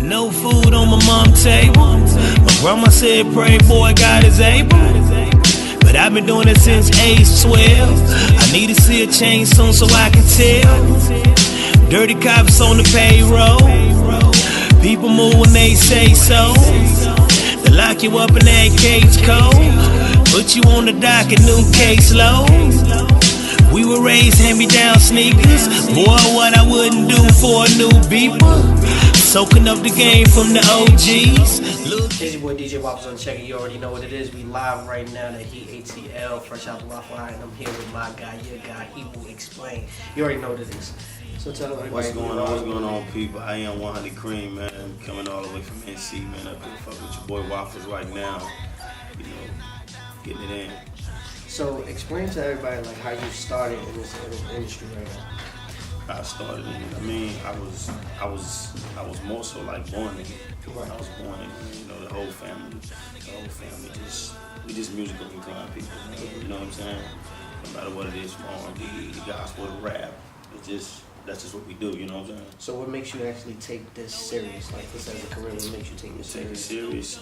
No food on my mom's table. My grandma said, pray boy, God is able. But I've been doing it since age 12. I need to see a change soon so I can tell. Dirty cops on the payroll. People move when they say so. They lock you up in that cage code. Put you on the docket, new caseload. We were raised hand-me-down sneakers. Boy, what I wouldn't do for a new beeper. Soaking up the game from the OGs. It's your boy DJ Waffles on the check. You already know what it is. We live right now at Heat ATL, fresh out the Waffle Eye, and I'm here with my guy, your guy. He will explain. You already know what it is. So tell everybody what's going on, people. I am 100 Cream, man. I'm coming all the way from NC, man. Up here, fuck with your boy Waffles right now. You know, getting it in. So explain to everybody like how you started in this industry right now. I started in it. I mean, I was more so like born in it. When I was born in it, you know, the whole family we just musical inclined people. You know what I'm saying? No matter what it is, from R&B, the gospel, the rap, that's just what we do. You know what I'm saying? So what makes you actually take this serious? Like this as a career, what makes you take this serious?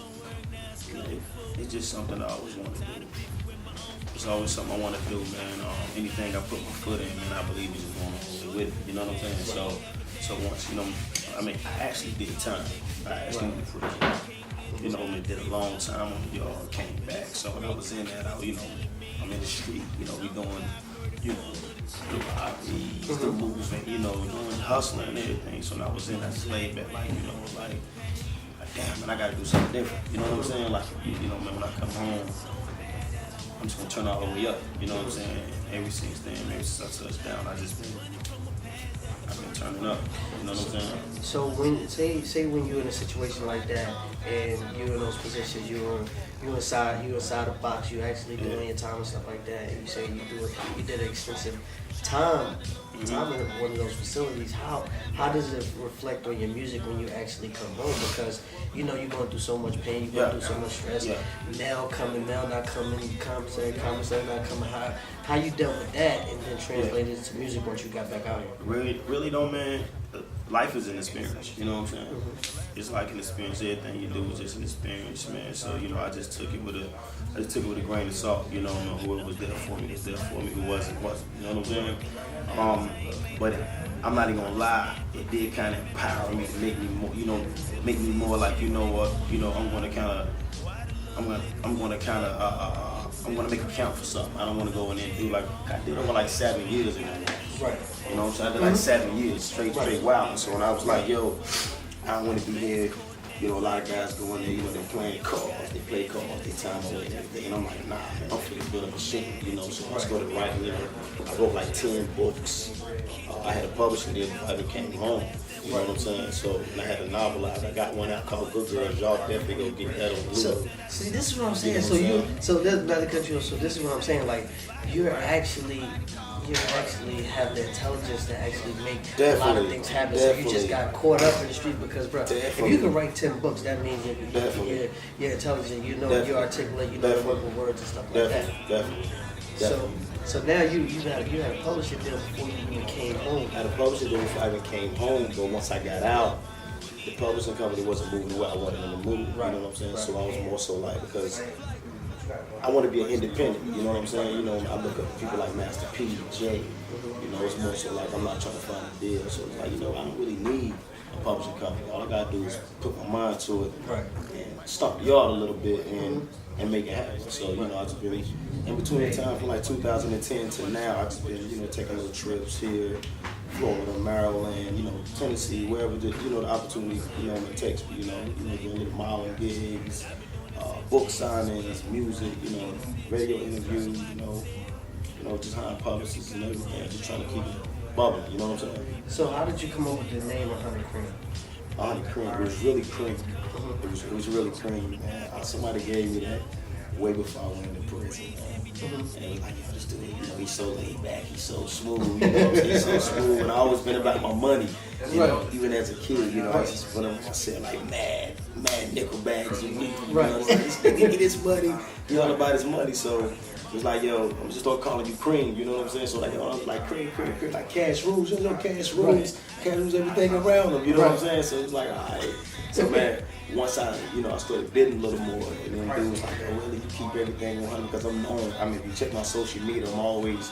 It's just something I always wanted to do. It's always something I want to do, man. Anything I put my foot in, man, I believe is going to hold it with it. You know what I'm saying? So once, you know, I mean, I actually did time. I actually went to prison. You know, I did a long time on the yard, came back. So when I was in that, I'm in the street. You know, we doing, you know, the robberies, the movement, you know, doing hustling and everything. So when I was in that slave back, like, you know, like damn, man, I got to do something different. You know what I'm saying? Like, you know, man, when I come home, I'm just gonna turn all the way up, you know what I'm saying? Ever since then, ever since I touched down, I've been turning up, you know what I'm saying? So when say when you're in a situation like that and you're in those positions, you inside the box, you actually doing your time and stuff like that, and you say you did an extensive time in one of those facilities. How does it reflect on your music when you actually come home? Because you know you're going through so much pain, you're going through so much stress. Mail not coming, commissary not coming. How you dealt with that and then translated it to music once you got back out here? Really though, man. Life is an experience, you know what I'm saying? It's like an experience. Everything you do is just an experience, man. So you know, I just took it with a grain of salt. You know, whoever was there for me was there for me. Who wasn't. You know what I'm saying? But I'm not even gonna lie. It did kind of empower me to make me more. You know, make me more like, you know what? You know, I'm gonna make a count for something. I don't want to go in there and do like I did over like 7 years ago. Right. You know what I'm saying? I did like 7 years straight wild. And so when I was like, yo, I don't want to be here. You know, a lot of guys go in there, you know, they're playing cards, they play cards, they time away and everything. And I'm like, nah, man, I'm finna build up a machine, you know. So I started writing, you know. I wrote like 10 books. I had a publishing deal before I even came home. You know what I'm saying? So when I had a novel out, I got one out called Good Girls. Y'all definitely go get that on Blue. So see, this is what I'm saying. So that's another country. So this is what I'm saying. Like you actually have the intelligence to actually make a lot of things happen. So you just got caught up in the street because, bro, if you can write 10 books, that means you're intelligent. You know, you articulate. You know to work with words and stuff like that. Definitely. So now you had a publishing deal before you even came home. I had a publishing deal before I even came home, but once I got out, the publishing company wasn't moving the way I wanted them to move. Right. You know what I'm saying? Right. So I was more so like, because I want to be an independent. You know what I'm saying? You know, I look up people like Master P, J. You know, it's more so like I'm not trying to find a deal. So it's like, you know, I don't really need a publishing company. All I gotta do is put my mind to it and stomp the yard a little bit and make it happen. So, you know, I just been in between the time from like 2010 to now, I just been, you know, taking little trips here, Florida, Maryland, you know, Tennessee, wherever the, you know, the opportunity, you know, it takes me, you know, doing little modeling gigs, book signings, music, you know, radio interviews, you know, just hiring publicists and everything, just trying to keep it bubbling, you know what I'm saying? So how did you come up with the name 100 Cream? 100 Cream, it was really cream. It was really cream, man. Somebody gave me that way before I went into prison. And he was like, yo, this dude, you know, he's so laid back, he's so smooth, you know, he's so smooth. And I always been about my money, you know, even as a kid, you know, I just went up and said like mad nickel bags and weed, you know, this nigga get his money, he all about his money. So It's like, yo, I'm just start calling you Cream, you know what I'm saying? So like, yo, I'm like Cream, like Cash Rules, you know, Cash Rules, Cash Rules everything around them, you know what I'm saying? So it's like, all right. So man, once I started bidding a little more, and then dude was like, oh, really, you keep everything 100 because I'm known. I mean, if you check my social media, I'm always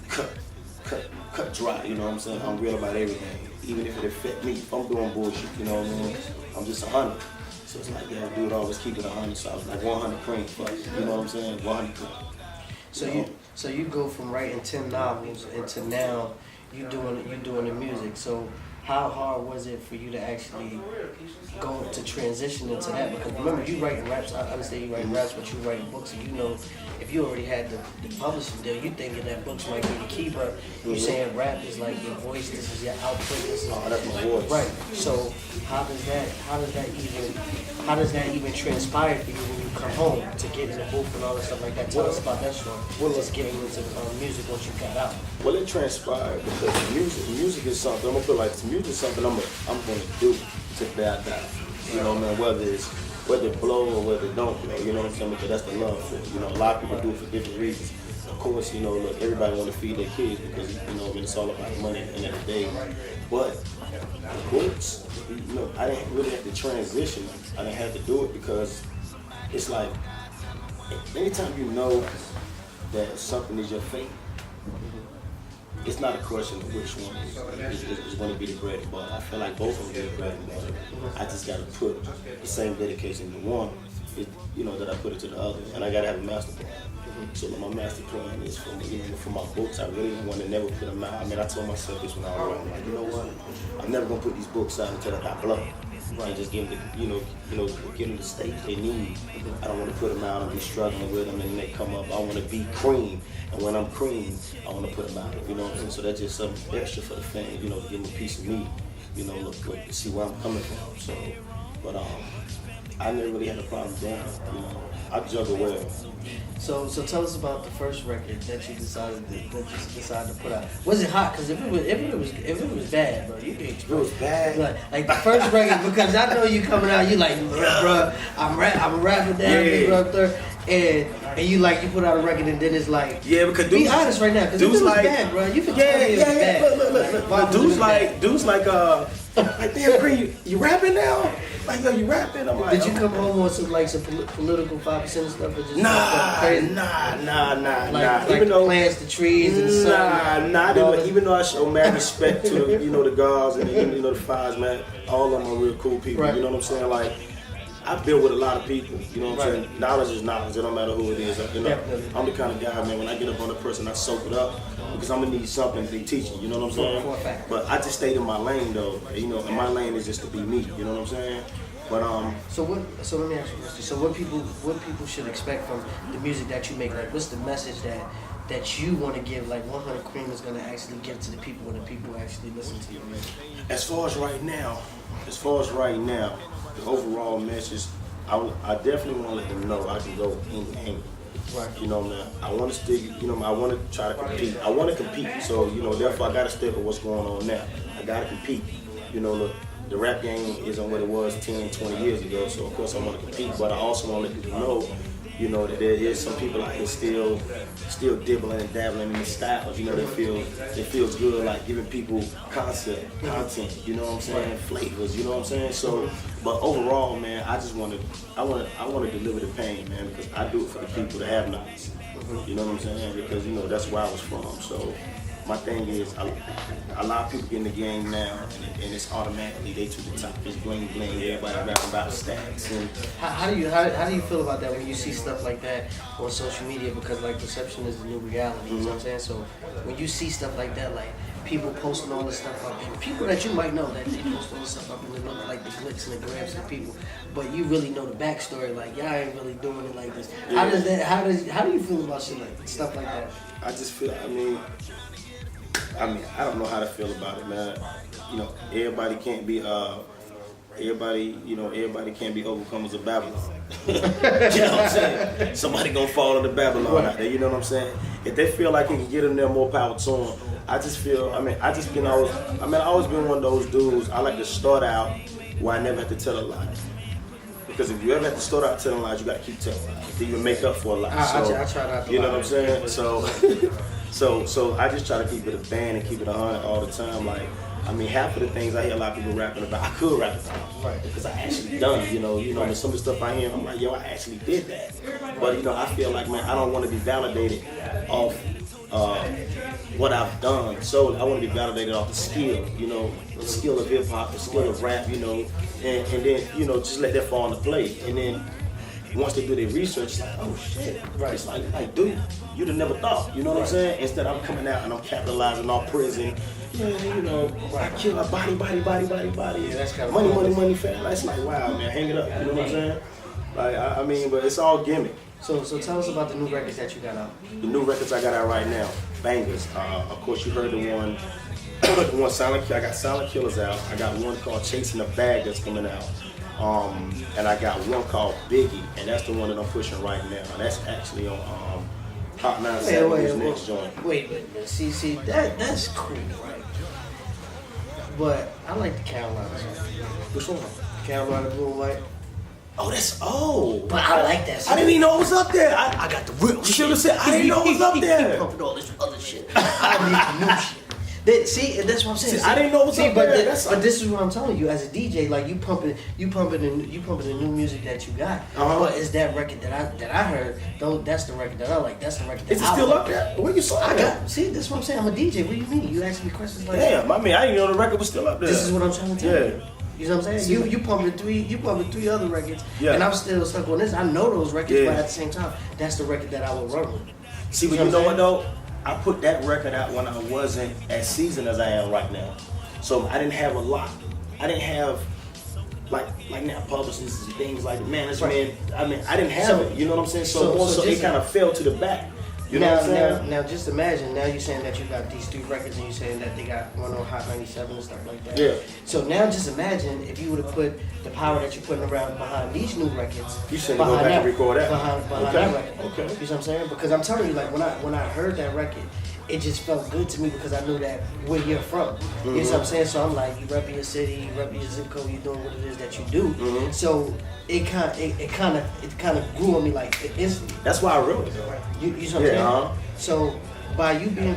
cut dry, you know what I'm saying? I'm real about everything, even if it affect me. If I'm doing bullshit, you know what I mean? I'm just 100. So it's like, yeah, dude always keep it 100. So I was like 100 Cream, you know what I'm saying? 100 Cream. So you go from writing 10 novels into now you doing the music. So how hard was it for you to actually go to transition into that? Because remember, you writing raps. I understand you writing raps, but you writing books, and you know, if you already had the publishing deal, you thinking that books might be the key, but you saying rap is like your voice. This is your output. This is that's my voice. Right. So how does that even transpire for you when you come home to get in the booth and all that stuff like that? Tell us about that story. Just getting into music once you got out. Well, it transpired because music is something. I'm gonna feel like music is something I'm gonna do to the day I die. You know, man. Whether it blow or whether it don't blow. You know what I'm saying? Because that's the love for it. You know, a lot of people do it for different reasons. Of course, you know, look, everybody want to feed their kids because you know, I mean, it's all about money at the end of the day. But books, you know, I didn't really have to transition. I didn't have to do it because it's like anytime you know that something is your fate, it's not a question of which one is going to be the bread and butter. I feel like both of them are the bread and butter. I just got to put the same dedication to one, you know, that I put it to the other, and I got to have a master plan. So my master plan is for my books. I really want to never put them out. I mean, I told myself this when I was writing, like, you know what? I'm never gonna put these books out until I got blood. And just give them give them the stage they need. I don't want to put them out and be struggling with them, and then they come up. I want to be Cream, and when I'm Cream, I want to put them out. You know what I'm saying? So that's just something extra for the fans. You know, to give them a piece of me. You know, look, see where I'm coming from. So, but I never really had a problem doing it. You know, I juggle well. So tell us about the first record that you decided to put out. Was it hot? Because if it was bad, bro, you could. It was bad. Like the first record, because I know you coming out, you like, bro, I'm rapping down, big up there, and you put out a record, and then it's like, because be honest right now, because if it was bad, bro, you could tell me it was bad. Look. Dude's like, damn, Cream, you rapping now? Like, yo, you rapping? I'm like, did you come home on some political 5% stuff, or just nah. Even though plants the trees and the sun. Even though I show mad respect to the guards and the fires, man, all of them are real cool people. Right. You know what I'm saying? Like, I build with a lot of people. You know what I'm saying? Knowledge is knowledge. It don't matter who it is. You know, I'm the kind of guy, man. When I get up on a person, I soak it up because I'm gonna need something to teach you. You know what I'm saying? But I just stayed in my lane though. You know, and my lane is just to be me. You know what I'm saying? But So let me ask you a question. So what people should expect from the music that you make? Like, what's the message that you want to give? Like, 100 Cream is gonna actually give to the people when the people actually listen to you. As far as right now, the overall message, I definitely want to let them know I can go any angle. Right. You know, man, I want to stick, I want to try to compete. I want to compete, so, therefore I got to stick with what's going on now. I got to compete. Look, the rap game isn't what it was 10, 20 years ago, so of course I want to compete, but I also want to let people know, that there is some people out here still dibbling and dabbling in the styles, that feels good, like giving people content, you know what I'm saying, flavors, you know what I'm saying. So, but overall, man, I want to deliver the pain, man, because I do it for the people that have nothing. You know what I'm saying? Because that's where I was from. So my thing is, a lot of people get in the game now, and it's automatically they to the top. It's bling bling. Everybody rapping about stacks. And how do you feel about that when you see stuff like that on social media? Because perception is the new reality. You know what I'm saying? So when you see stuff like that, like people posting all this stuff up, and people that you might know that they post all this stuff up, and they look like the glitz and the grabs of the people, but you really know the backstory. Like, y'all ain't really doing it like this. Yeah. How do you feel about shit like stuff like that? I just feel. I don't know how to feel about it, man. Everybody can't be everybody can't be overcomers of Babylon. You know what I'm saying? Somebody gonna fall into Babylon out there, you know what I'm saying? If they feel like it can get them there, more power to them. I just feel, I always been one of those dudes, I like to start out where I never have to tell a lie. Because if you ever have to start out telling lies, you got to keep telling lies to even make up for a lie. I try not to. You know what I'm saying? So I just try to keep it a band and keep it 100 all the time. Like, I mean, half of the things I hear a lot of people rapping about, I could rap about, right? Because I actually done. You know, right. Some of the stuff I hear, I'm like, yo, I actually did that. But you know, I feel like, man, I don't want to be validated off what I've done. So I want to be validated off the skill, you know, the skill of hip hop, the skill of rap, you know, and then, you know, just let that fall into play. And then once they do their research, it's like, oh shit. Right. It's like, dude, you'd have never thought, you know what I'm saying? Instead, I'm coming out and I'm capitalizing off prison. Yeah, you know, I kill a body. Yeah, that's kind of money, fat. It's like, wow, man, hang it up, you know what I'm saying? Like, I mean, but it's all gimmick. So tell us about the new records that you got out. The new records I got out right now, bangers. Of course, you heard the one Silent Kill. I got Silent Killers out. I got one called Chasing the Bag that's coming out. And I got one called Biggie, and that's the one that I'm pushing right now. That's actually on Hot 97's next joint. Wait. See, that's cool, right? But I like the Carolina song. Which one? Carolina Blue and White. But I like that song. I didn't even know it was up there. I got the real shit. Should have said I didn't know it was up there. Pumping all this other shit. I need the new shit. See, and that's what I'm saying. I didn't know it was up there. But this is what I'm telling you. As a DJ, like you pumping the new music that you got. But it's that record that I heard. Though that's the record that I like. That's the record that Is it still up there? Where you saw it? See, that's what I'm saying. I'm a DJ. What do you mean? You ask me questions like that? I mean, I didn't know the record was still up there. This is what I'm trying to tell you. You know what I'm saying? You pumping three other records, and I'm still stuck on this. I know those records, but at the same time, that's the record that I would run with. See, but you know what though? I put that record out when I wasn't as seasoned as I am right now. So I didn't have a lot. I didn't have like now publishers and things like management. I mean, I didn't have it. You know what I'm saying? So it kind of fell to the back. You know what I'm saying? Now just imagine, now you're saying that you got these 3 records and you're saying that they got one on Hot 97 and stuff like that. Yeah. So now just imagine if you would have put the power that you're putting around behind these new records. You should go back and record that. Behind that record. Okay. You know what I'm saying? Because I'm telling you, like when I heard that record, it just felt good to me because I knew that where you're from. Mm-hmm. You know what I'm saying? So I'm like, you repping your city, you repping your zip code, you doing what it is that you do. Mm-hmm. So it kind of grew on me like instantly. That's why I wrote it. You know what I'm saying? So by you being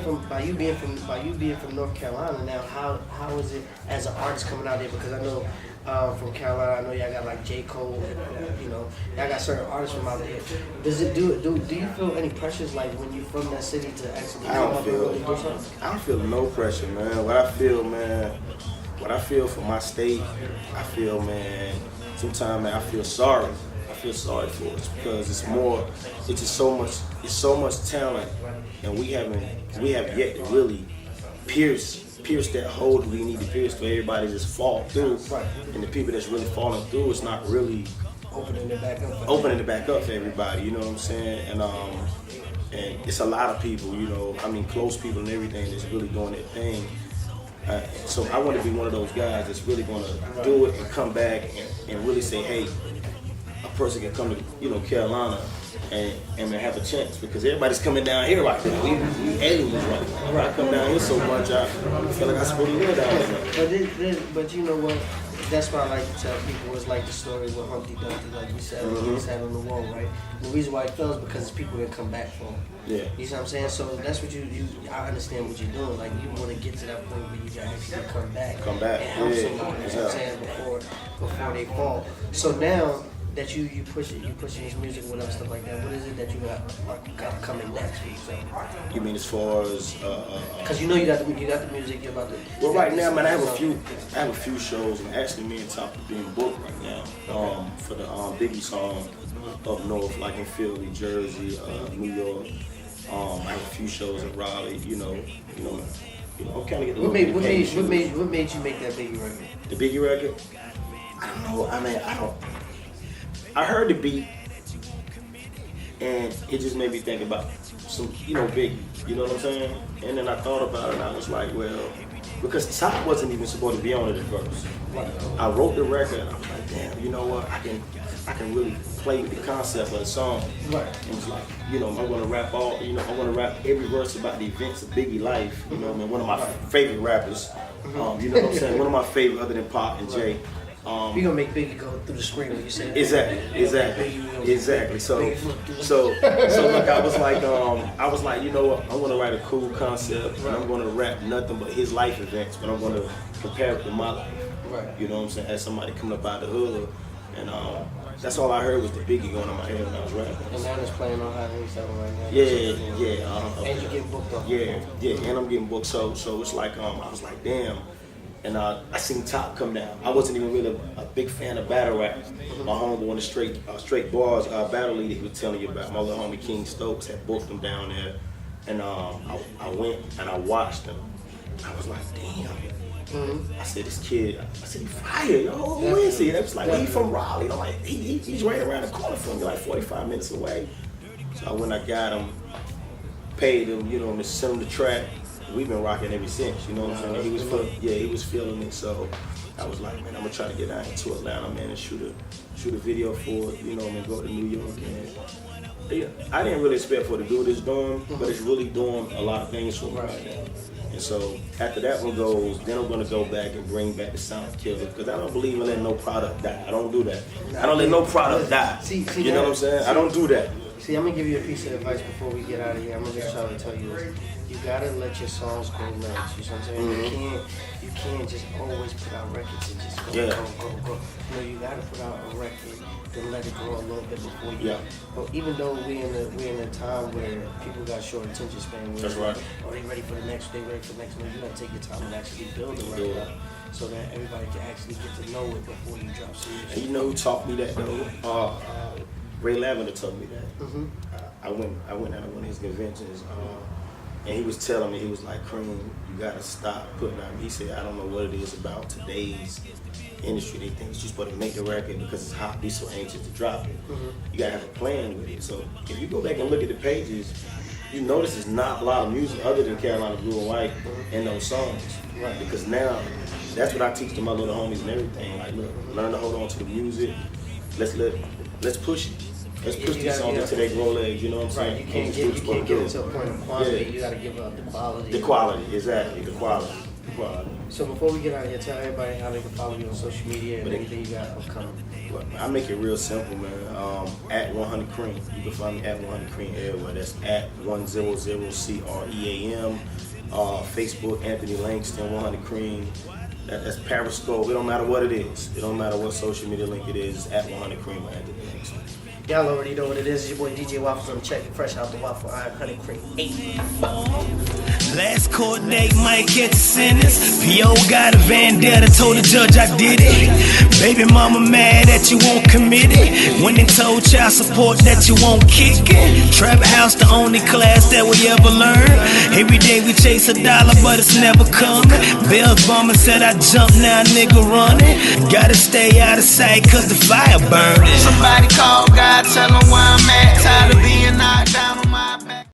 from North Carolina now, how is it as an artist coming out there? Because I know from Carolina, I know y'all got like J. Cole, you know, y'all got certain artists from out there. Does it do you feel any pressures like when you're from that city to actually come up and really do something? I don't feel no pressure, man. What I feel for my state, I feel, man, sometimes, man, I feel sorry. I feel sorry for us because it's so much talent, and we have yet to really pierce that hole that we need to pierce for everybody to just fall through. Right. And the people that's really falling through, it's not really opening it back up for everybody, you know what I'm saying? And it's a lot of people, you know, I mean close people and everything that's really doing their thing. So I want to be one of those guys that's really going to do it and come back and really say, hey, a person can come to, you know, Carolina and have a chance because everybody's coming down here right now. We aliens right now. Right. I come down here so much, I feel like I'm supposed to live down here. But you know what? That's why I like to tell people it's like the story with Humpty Dumpty, like you said, he sat on the wall, right? The reason why it fell is because people didn't come back for him. Yeah. You see what I'm saying? So that's what I understand what you're doing. Like you want to get to that point where you can actually come back. And help somebody, you know what I'm saying, before they fall. So now that you pushing this music with us, stuff like that, what is it that you got coming next for yourself? You mean as far as because you know you got the music, you're about to. Well, right now, man, I have a few shows, and actually, me and Top are being booked right now for the Biggie song up north, like in Philly, Jersey, New York. I have a few shows in Raleigh. You know, I'm kind of getting. What made you make that Biggie record? The Biggie record? I don't know. I mean, I heard the beat, and it just made me think about some, Biggie, you know what I'm saying? And then I thought about it, and I was like, well, because Top wasn't even supposed to be on it at first. I wrote the record, and I was like, damn, you know what? I can really play with the concept of the song. Right. And it's like, I'm gonna rap I'm gonna rap every verse about the events of Biggie life. You know, one of my favorite rappers. You know what I'm saying? One of my favorite, other than Pop and Jay. We gonna make Biggie go through the screen when you say that. Exactly. So look, I was like, you know what? I'm gonna write a cool concept, and I'm gonna rap nothing but his life events, but I'm gonna compare it to my life. Right. You know what I'm saying? As somebody coming up out the hood, and that's all I heard was the Biggie going in my head when I was rapping. And now it's playing on Hot 87 right now. Yeah. And you getting booked off. Yeah, and I'm getting booked. So it's like I was like, damn. And I seen Top come down. I wasn't even really a big fan of battle rap. My homeboy in the straight bars battle leader he was telling you about, my little homie King Stokes had booked him down there, and I went and I watched him. I was like, damn. I said, this kid, he fire, yo. Who is he? They was like, well, he from Raleigh. I'm like, he's right around the corner from me, like 45 minutes away. So when I got him, paid him, you know, to send him the track. We've been rocking ever since, you know what I'm saying? He was feeling it, so I was like, man, I'm gonna try to get down to Atlanta, man, and shoot a video for it, you know, and go to New York. And yeah, I didn't really expect for it to do what it's doing, but it's really doing a lot of things for me right now. And so after that one goes, then I'm gonna go back and bring back the Sound Killer, because I don't believe in letting no product die. I don't do that. I don't let no product die. You know what I'm saying? I don't do that. See, I'm gonna give you a piece of advice before we get out of here. I'm gonna just try to tell you this. You gotta let your songs go legs. You know what I'm saying? You can't just always put out records and just go. No, you gotta put out a record, then let it grow a little bit before you. Yeah. But even though we're in a time where people got short attention span, that's right. Are they ready for the next? They ready for the next? No, you gotta take your time and actually build the record up, so that everybody can actually get to know it before you drop serious. And you know who taught me that though? Ray Lavender told me that. I went at one of his conventions, and he was telling me, he was like, Cream, you gotta stop putting out. He said, I don't know what it is about today's industry. They think you're supposed to make the record because it's hot, be so anxious to drop it. You gotta have a plan with it. So if you go back and look at the pages, you notice there's not a lot of music other than Carolina Blue and White in those songs. Right. Because now, that's what I teach to my little homies and everything. Like, look, learn to hold on to the music. Let's push it. Let's push these songs until they grow legs, you know what I'm saying? Right, you can't get it to a point of quantity, you gotta give up the quality. The quality, exactly, the quality. So before we get out of here, tell everybody how they can follow you on social media and anything you got upcoming. I make it real simple, man. At 100 Cream. You can find me at 100 Cream everywhere. That's at 100CREAM. Facebook, Anthony Langston, 100 Cream. That's Periscope. It don't matter what it is. It don't matter what social media link it is. It's at 100 Cream or Anthony Langston. Y'all already know what it is. It's your boy DJ Waffles on the check. Fresh out the Waffle Iron 100 Cream 8. Last court date might get the sentence. P.O. got a vendetta, told the judge I did it. Baby mama mad that you won't commit it. When they told child support that you won't kick it. Trap house the only class that we ever learn. Every day we chase a dollar but it's never coming. Bells bumming said I jumped, now nigga running. Gotta stay out of sight cause the fire burning. Somebody call